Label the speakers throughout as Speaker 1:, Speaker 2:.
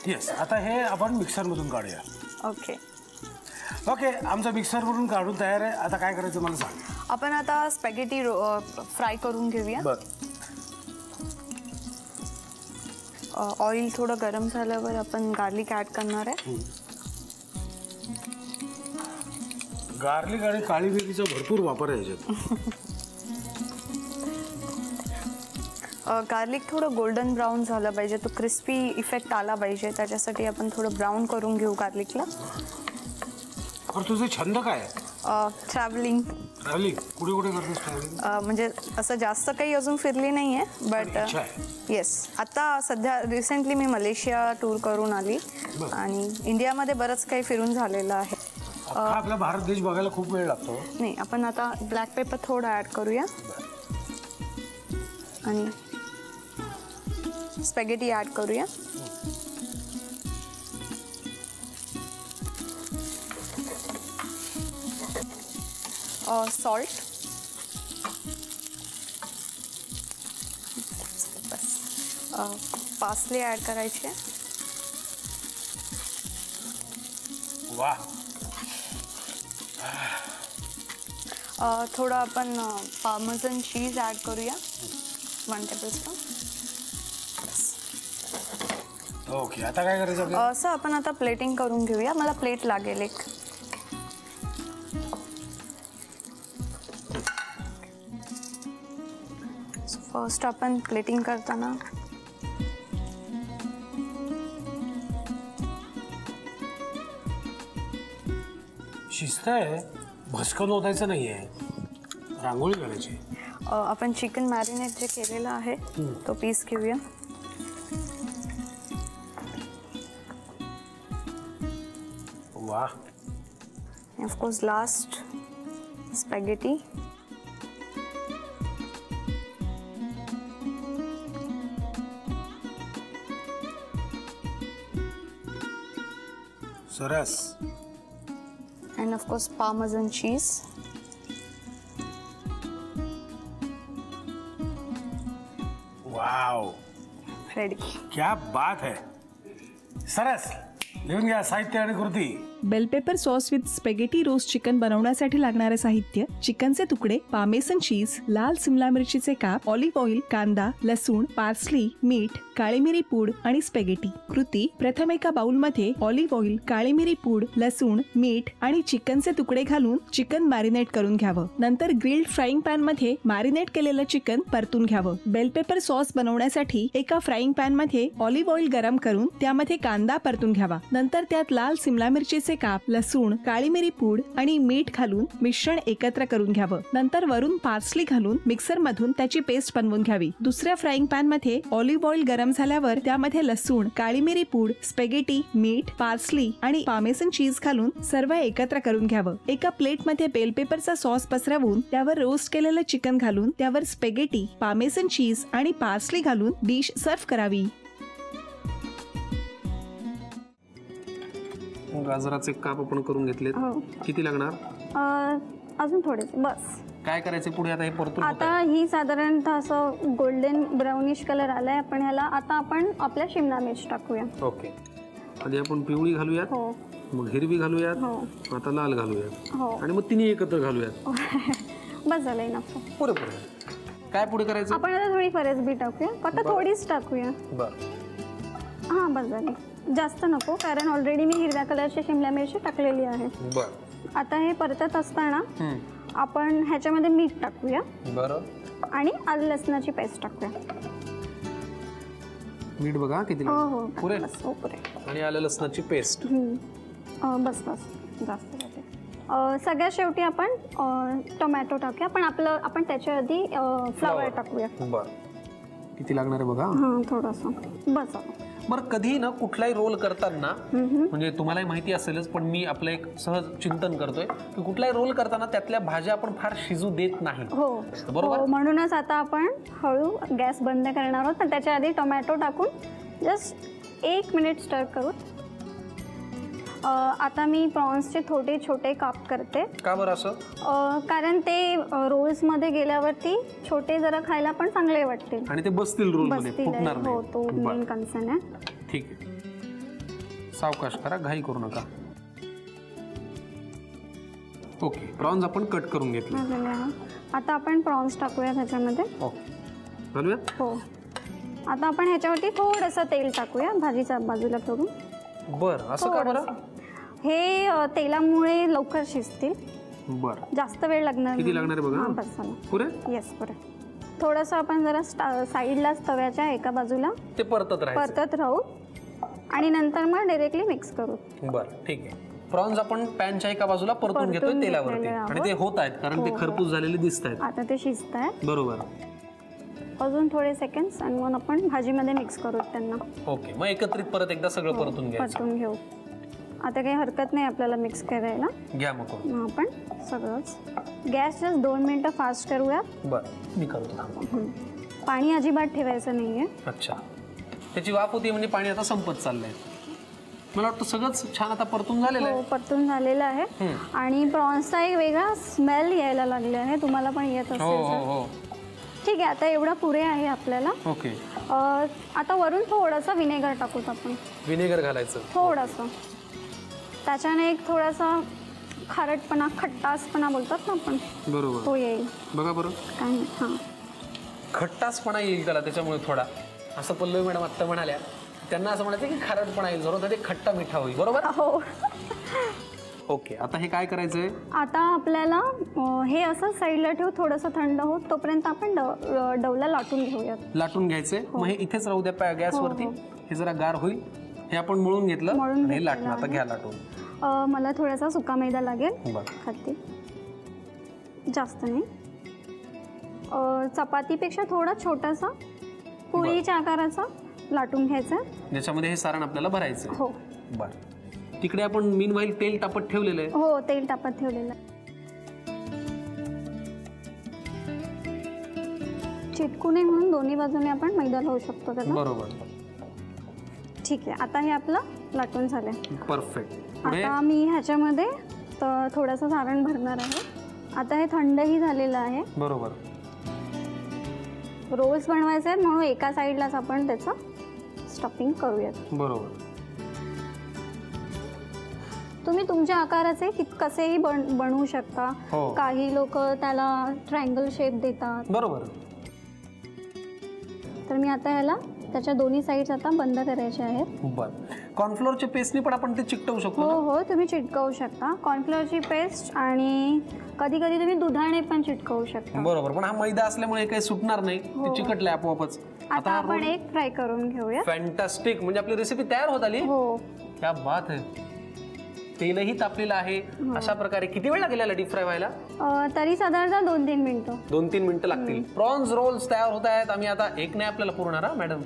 Speaker 1: Yes, आता हे आपण मिक्सरमधून काढूया.
Speaker 2: ओके
Speaker 1: ओके, आमचा मिक्सरवरून काढून तयार आहे. आता काय करायचं मला सांग.
Speaker 2: आपण आता स्पॅगेटी फ्राय करून घेऊया.
Speaker 1: बरं.
Speaker 2: ऑइल थोडं गरम झाल्यावर आपण गार्लिक ॲड करणार आहे.
Speaker 1: गार्लिक आणि काळी मिरीचा भरपूर वापर आहे याच्यात.
Speaker 2: गार्लिक थोडं गोल्डन ब्राऊन झालं पाहिजे, तो क्रिस्पी इफेक्ट आला पाहिजे, त्याच्यासाठी आपण थोडं ब्राऊन करून घेऊ गार्लिकला.
Speaker 1: तुझे छंद काय?
Speaker 2: ट्रॅव्हलिंग.
Speaker 1: ट्रॅव्हलिंग कुठे कुठे करतेस ट्रॅव्हलिंग?
Speaker 2: म्हणजे असं जास्त काही अजून फिरली नाही आहे, बट येस, आता सध्या रिसेंटली मी मलेशिया टूर करून आली आणि इंडियामध्ये बरंच काही फिरून झालेलं आहे.
Speaker 1: आपला भारत देश बघायला खूप वेळ लागतो.
Speaker 2: नाही, आपण आता ब्लॅक पेपर थोडं ॲड करूया आणि स्पॅगेटी ॲड करूया. सॉल्ट, बस. पार्सले ॲड करायचे.
Speaker 1: वा.
Speaker 2: थोडं आपण पार्मेसन चीज ॲड करूया, 1 टेबलस्पून.
Speaker 1: ओके, आता काय करायचं?
Speaker 2: असं आपण आता प्लेटिंग करून घेऊया. मला प्लेट लागेल एक. फर्स्ट आपण प्लेटिंग करताना
Speaker 1: शिस्त आहे, भस्कन ओतायचं नाहीये, रांगोळी करायची.
Speaker 2: आपण चिकन मॅरिनेट जे केलेलं आहे तो पीस घेऊया.
Speaker 1: वाह.
Speaker 2: Of course last spaghetti.
Speaker 1: सरस.
Speaker 2: And of course Parmesan cheese.
Speaker 1: Wow,
Speaker 2: ready.
Speaker 1: क्या बात है. सरस. लिहून घ्या साहित्य आणि कृती.
Speaker 3: Bell pepper sauce with spaghetti roast chicken बनवण्यासाठी लागणारे साहित्य: चिकनचे तुकडे, पार्मेसन चीज, लाल सिमला मिरचीचे काप, ऑलिव्ह ऑइल, कांदा, लसूण, पार्सली, मीठ, काळी मिरी पूड आणि स्पॅगेटी. कृती: प्रथम एका बाउलमध्ये ऑलिव्ह ऑइल, काळी मिरी पूड, लसूण, मीठ आणि चिकनचे तुकडे घालून चिकन मॅरिनेट करून घ्यावं. नंतर ग्रिल्ड फ्राईंग पॅन मध्ये मॅरिनेट केलेलं चिकन परतून घ्यावं. बेल पेपर सॉस बनवण्यासाठी एका फ्राईंग पॅन मध्ये ऑलिव्ह ऑइल गरम करून त्यामध्ये कांदा परतून घ्यावा. नंतर त्यात लाल सिमला मिरचीचे काप, लसूण, काळी मिरी पूड आणि मीठ घालून मिश्रण एकत्र करून घ्यावं. नंतर वरून पार्सली घालून मिक्सर मधून त्याची पेस्ट बनवून घ्यावी. दुसऱ्या फ्राईंग पॅन मध्ये ऑलिव्ह ऑइल गरम झाल्यावर त्यामध्ये लसूण, काळी मिरी पूड, स्पॅगेटी, मीठ, पार्सली आणि पार्मेसन चीज घालून सर्व एकत्र करून घ्यावं. एका प्लेट मध्ये बेल पेपरचा सॉस पसरवून त्यावर रोस्ट केलेलं चिकन घालून त्यावर स्पॅगेटी, पार्मेसन चीज आणि पार्सली घालून डिश सर्व्ह करावी.
Speaker 4: गाजराचे काप आपण करून घेतलेत. किती लागणार?
Speaker 5: अजून थोडेसे बस.
Speaker 4: काय करायचे पुढे? आता हे परतून
Speaker 5: आता ही साधारणतः असं गोल्डन ब्राउनिश कलर आलाय. आपण ह्याला आता आपण आपल्या शिमला मिर्च टाकूया.
Speaker 4: ओके, आधी आपण पिवळी घालूयात,
Speaker 5: हो,
Speaker 4: मग हिरवी घालूयात,
Speaker 5: हो,
Speaker 4: आता लाल घालूयात,
Speaker 5: हो, आणि
Speaker 4: मग तिन्ही एकत्र घालूयात.
Speaker 5: बस झालंय ना.
Speaker 4: पुरेपूर. काय पुढे करायचं?
Speaker 5: आपण आता थोडी फरसबी टाकूया, फक्त थोडीच टाकूया.
Speaker 4: बरं,
Speaker 5: हां, बस झाली. जास्त नको, कारण ऑलरेडी मी हिरव्या कलरची शिमला मिरची टाकलेली आहे.
Speaker 4: बरं.
Speaker 5: आता हे परतत असताना आपण ह्याच्यामध्ये मीठ टाकूया.
Speaker 4: बरं.
Speaker 5: आणि आलं लसणाची पेस्ट टाकूया.
Speaker 4: मीठ बघा किती.
Speaker 5: हो हो,
Speaker 4: पुरे.
Speaker 5: हो पुरे.
Speaker 4: आणि आलं लसणाची पेस्ट.
Speaker 5: बस बस, जास्त जाते. सगळ्यात शेवटी आपण टोमॅटो टाकूया. पण आपण त्याच्या आधी फ्लावर टाकूया.
Speaker 4: बरं. किती लागणार आहे बघा.
Speaker 5: हां, थोडंसं. बस.
Speaker 4: बरं, कधी ना कुठलाही रोल करताना, म्हणजे तुम्हालाही माहिती असेलच, पण मी आपलं एक सहज चिंतन करतोय की कुठलाही रोल करताना त्यातल्या भाज्या आपण फार शिजू देत नाही.
Speaker 5: हो
Speaker 4: बरोबर.
Speaker 5: म्हणूनच आता आपण हळू गॅस बंद करणार आहोत. पण त्याच्या आधी टोमॅटो टाकून जस्ट 1 मिनिट स्टर करू. आता मी प्रॉन्सचे छोटे छोटे काप करते.
Speaker 4: का बरं असं?
Speaker 5: कारण ते रोल्समध्ये गेल्यावरती छोटे जरा खायला पण चांगले वाटतील
Speaker 4: आणि ते बसतील रोलमध्ये, फुटणार नाही.
Speaker 5: हो, तो मेन कन्सर्न आहे.
Speaker 4: ठीक आहे. सावकाश करा, घाई करू नका. ओके, प्रॉन्स आपण कट करून घेतले.
Speaker 5: झालेले आहे. आता आपण प्रॉन्स टाकूया ह्याच्यामध्ये.
Speaker 4: ओके, घालूया.
Speaker 5: हो. आता आपण ह्याच्यावरती थोडंसं तेल टाकूया भाजीच्या बाजूला करून.
Speaker 4: बरं, असं का बरं?
Speaker 5: हे तेलामुळे लवकर शिजतील.
Speaker 4: बरं,
Speaker 5: जास्त वेळ लागणार
Speaker 4: किती लागणार आहे बघा.
Speaker 5: हां, बस झालं.
Speaker 4: पुरे.
Speaker 5: येस, पुरे. थोडंसं आपण जरा साईडलाच तव्याच्या एका बाजूला
Speaker 4: ते परतत
Speaker 5: राहू आणि नंतर मग डायरेक्टली मिक्स करू.
Speaker 4: बरं, ठीक आहे. प्रॉन्स आपण पॅनच्या एका बाजूला परतून घेतोय तेलावरती आणि ते होत आहेत कारण ते खरपूस झालेले दिसत आहेत.
Speaker 5: आता ते शिजत आहेत.
Speaker 4: बरोबर.
Speaker 5: अजून थोडे सेकंड्स आणि मग आपण भाजीमध्ये मिक्स करू त्यांना.
Speaker 4: ओके, मग एकत्रित परत एकदा सगळं परतून घ्यायचं.
Speaker 5: परतून घेऊ. आता काही हरकत नाही आपल्याला मिक्स करायला.
Speaker 4: घ्या मग करून.
Speaker 5: मग आपण सगळंच गॅस जस्ट 2 मिनिटं फास्ट करूया.
Speaker 4: बरं, मी करतो.
Speaker 5: पाणी अजिबात ठेवायचं नाहीये.
Speaker 4: अच्छा, त्याची वाफ होती म्हणजे पाणी आता संपत चाललंय. मला वाटतं सगळंच छान आता परतून झालेलं आहे.
Speaker 5: हो, परतून झालेलं आहे. आणि प्रॉन्सचा एक वेगळा स्मेल यायला लागले आहे. तुम्हाला पण येत असेल.
Speaker 4: हो.
Speaker 5: ठीक आहे, आता एवढा पुरे आहे आपल्याला.
Speaker 4: ओके,
Speaker 5: आता वरून थोडंसं विनेगर टाकूत आपण.
Speaker 4: विनेगर घालायचं
Speaker 5: थोडंसं. त्याच्याने एक थोडासा खारटपणा, खट्टासपणा बोलतात ना आपण,
Speaker 4: बरोबर,
Speaker 5: तो येईल.
Speaker 4: बघा बरं,
Speaker 5: काही हां,
Speaker 4: खट्टासपणा येईल त्याला त्याच्यामुळे थोडा. असं पल्लवी मॅडम आत्ता म्हणाल्या, त्यांना असं म्हणायचं की खारटपणा येईल, जरूर ते खट्टा मिठा होईल. बरोबर.
Speaker 5: हो.
Speaker 4: ओके, आता हे काय करायचंय?
Speaker 5: आता आपल्याला हे असं साईडला ठेवू, थोडंसं थंड होत तोपर्यंत आपण डवला लाटून घेऊयात.
Speaker 4: लाटून घ्यायचंय. मग हे इथेच राहू द्या गॅसवरती. हे जरा गार होईल. हे आपण मळून घेतलं आणि लाटणं. आता घ्या लाटून.
Speaker 5: मला थोडासा सुका मैदा लागेल. खाती जास्त नाही. चपातीपेक्षा थोडा छोटासा पुरीच्या आकाराचा लाटून घ्यायचा,
Speaker 4: ज्याच्यामध्ये हे सारण आपल्याला भरायचं.
Speaker 5: हो.
Speaker 4: बरं, तिकडे आपण मीनवाईल तेल तापत ठेवलेलं आहे.
Speaker 5: हो, तेल तापत ठेवलेलं आहे. चिटकू नये म्हणून दोन्ही बाजूने आपण मैदा लावू शकतो त्याला.
Speaker 4: बरोबर.
Speaker 5: ठीक आहे, आता हे आपलं लाटून झालंय.
Speaker 4: परफेक्ट.
Speaker 5: आता मी ह्याच्यामध्ये थोडंसं सारण भरणार आहे. आता हे थंडही झालेलं आहे.
Speaker 4: बरोबर.
Speaker 5: रोल्स बनवायचे आहेत म्हणून एका साईडलाच आपण त्याचं स्टफिंग करूयात.
Speaker 4: बरोबर.
Speaker 5: तुम्ही तुमच्या आकाराचे कसेही बनवू शकता. काही लोक त्याला ट्रायंगल शेप देतात.
Speaker 4: बरोबर.
Speaker 5: तर मी आता ह्याला त्याच्या दोन्ही साईड्स आता बंद करायचे आहेत.
Speaker 4: बरं, कॉर्नफ्लोअरच्या पेस्टने पण आपण ते चिकटवू शकतो.
Speaker 5: हो, तुम्ही चिटकवू शकता. कॉर्नफ्लोअरची पेस्ट आणि कधी कधी तुम्ही दुधाने पण चिटकवू शकता.
Speaker 4: बरोबर, पण हा मैदा असल्यामुळे काही सुटणार नाही, ते चिकटलंय आपोआपच.
Speaker 5: आता आपण एक फ्राय करून घेऊया.
Speaker 4: फॅन्टास्टिक, म्हणजे आपली रेसिपी तयार होत आली.
Speaker 5: हो,
Speaker 4: क्या बात आहे. तेलही तापलेलं आहे. अशा प्रकारे किती वेळ लागेल डीप फ्राय व्हायला?
Speaker 5: तरी साधारणतः 2-3 मिनिटं.
Speaker 4: 2-3 मिनिटं लागतील. प्रॉन्स रोल्स तयार होत आहेत. आम्ही आता एक नाही आपल्याला पुरणार मॅडम.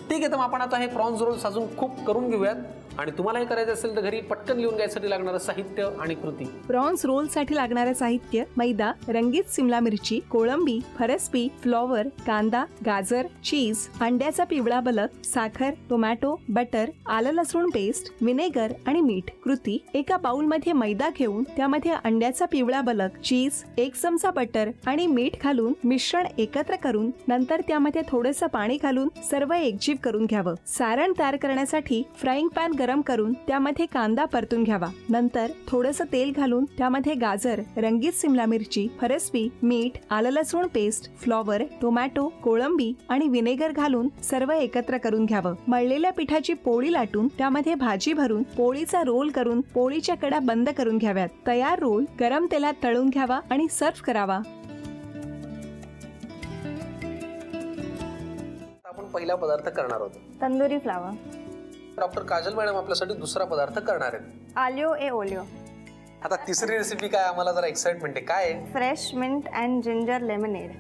Speaker 4: ठीक आहे, तर आपण आता हे प्रॉन्स रोल्स अजून खूप करून घेऊयात. आणि तुम्हाला हे करायचं असेल तर घरी पटकन लिहून घ्यायसाठी लागणारं साहित्य आणि कृती.
Speaker 3: प्रॉन्स रोल साठी लागणारे साहित्य: मैदा, रंगीत सिमला मिरची, कोळंबी, फरसबी, फ्लॉवर, कांदा, गाजर, चीज, अंड्याचा पिवळा बलक, साखर, टोमॅटो, बटर, आलं लसूण पेस्ट, विनेगर आणि मीठ. कृती: एका बाउल मध्ये मैदा घेऊन त्यामध्ये अंड्याचा पिवळा बलक, चीज, 1 चमचा बटर आणि मीठ घालून मिश्रण एकत्र करून नंतर त्यामध्ये थोडंसं पाणी घालून सर्व एकजीव करून घ्यावं. सारण तयार करण्यासाठी फ्राईंग पॅन गरम करून त्यामध्ये कांदा परतून घ्यावा. नंतर थोडंसं तेल घालून त्यामध्ये गाजर, रंगीत सिमला मिरची, फरसबी, मीठ, आलं लसूण पेस्ट, फ्लॉवर, टोमॅटो, कोळंबी आणि विनेगर घालून सर्व एकत्र करून घ्यावं. मळलेल्या पिठाची पोळी लाटून त्यामध्ये भाजी भरून पोळीचा रोल करून पोळीच्या कडा बंद करून घ्याव्यात. तयार रोल गरम तेलात तळून घ्यावा आणि सर्व्ह करावा.
Speaker 4: आपण पहिला पदार्थ करणार आहोत
Speaker 2: tandoori flower.
Speaker 4: Doctor Kajal madam आपल्यासाठी दुसरा पदार्थ करणार आहेत
Speaker 2: आलिओ ए ओलिओ.
Speaker 4: आता तिसरी रेसिपी काय? आम्हाला जरा एक्साइटमेंट आहे. काय आहे?
Speaker 2: Fresh mint and ginger lemonade.